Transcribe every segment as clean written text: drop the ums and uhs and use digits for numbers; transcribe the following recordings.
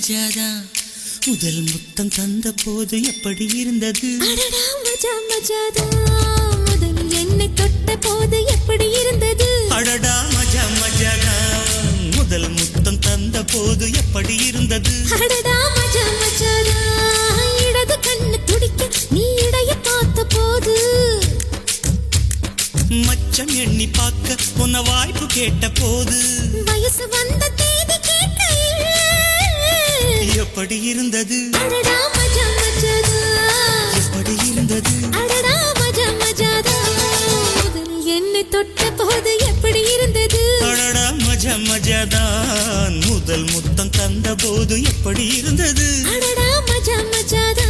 மஜாதான் முதல் முத்தம் தந்த போது எப்படி இருந்தது அடடா மஜா மஜாதான் முதல் என்னை தொட்ட போது எப்படி இருந்தது அடடா மஜா மஜாதான் முதல் முத்தம் தந்த போது எப்படி இருந்தது அடடா மஜா மஜாதான் இடது கண்ணு துடிக்க நீ இடைய பார்த்த போது மச்சம் எண்ணி பார்க்க உன்ன வாய்ப்பு கேட்ட போது வயசு வந்த தேதி கேட்கையில் எப்படி இருந்தது அடடா மஜா மஜாதா எப்படி இருந்தது அடடா மஜா மஜாதா முதல் என்னை தொட்ட போது எப்படி இருந்தது அடடா மஜா மஜாதான் முதல் முத்தம் தந்த போது எப்படி இருந்தது அடடா மஜா மஜாதா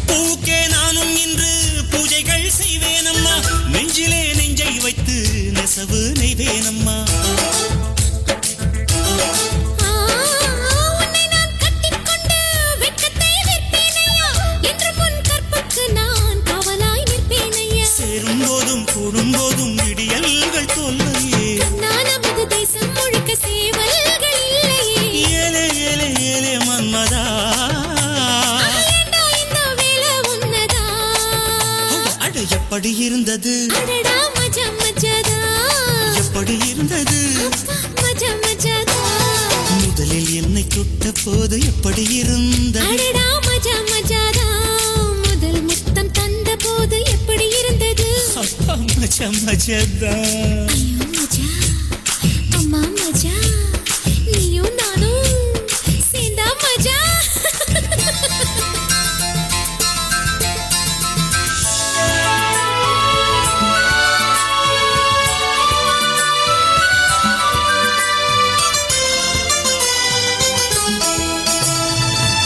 பூக்கே நானும் இன்று பூஜைகள் செய்வேனம்மா நெஞ்சிலே நெஞ்சை வைத்து நெசவு நெய்வேனம்மா உன்னை நான் கட்டிக்கொண்டு வெட்கத்தை வெற்பேனையா என்று முன் கற்புக்கு நான் காவலாய் நிற்பேனையா சேரும் போதும் கூடும் போதும் விடியல்கள் தொல்லையே நான் நமது தேசம் முழுக்க சேவல்கள் இல்லையே ஏலே ஏலே ஏலே மன்மதா ஏண்டா இந்த வேலை உன்னதா அட எப்படி இருந்தது அடடா மஜா மஜாதா எப்படி இருந்தது மஜா மஜாதா முதலில் என்னை தொட்ட போது எப்படி இருந்தது அடடா மஜா மஜாதா முதல் முத்தம் தந்த போது எப்படி இருந்தது மஜா மஜாதா ஐயோ மஜா அம்மா மஜா நீயும் நானும் சேர்ந்தா மஜா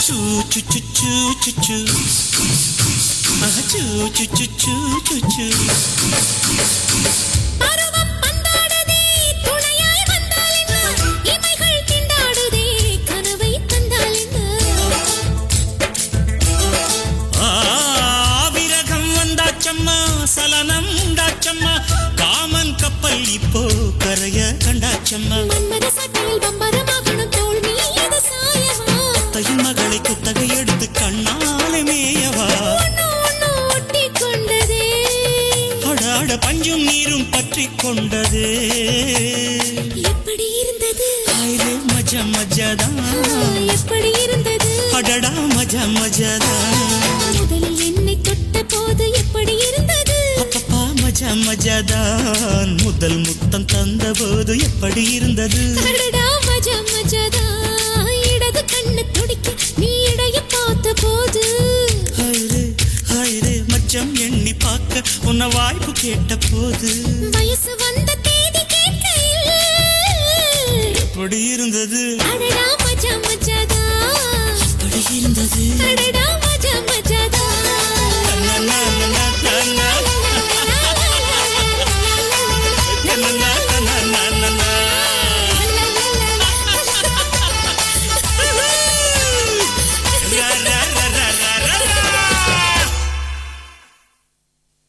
சூ சு சு சு சு சு சூ சு சு சு சு சு பருவம் பந்தாடுதே துணையாய் வந்தால் என்ன இமைகள் திண்டாடுதே கனவை தந்தால் என்ன விரகம் வந்தாச்சம்மா சலனம் உண்டாச்சம்மா காமன் கப்பல் இப்போ கரைய கண்டாச்சம்மா மன்மத சட்டையில் பம்பரமாகணும் தோல் மீது சாயவா தையின் மகளை குத்தகை எடுத்து கண்ணாலே மேயவா ஒண்ணு ஒட்டி கொண்டதே அடாட பஞ்சும் நீரும் பற்றி கொண்டதே எப்படி இருந்தது ஆயிரே மஜா மஜாதான் எப்படி இருந்தது அடடா மஜா மஜாதான் முதலில் என்னை தொட்ட போது எப்படி இருந்தது அப்பப்பா மஜா மஜாதான் முதல் முத்தம் தந்த போது எப்படி இருந்தது அடடா மஜா மஜாதா இடது கண்ணு துடிக்க நீ இடைய பார்த்த போது ஹைரே மச்சம் எண்ணி பார்க்க உன்ன வாய்ப்பு கேட்ட போது வயசு வந்த தேதி கேட்கையில் எப்படி இருந்தது அடடா மஜா மஜாதா எப்படி இருந்தது அடடா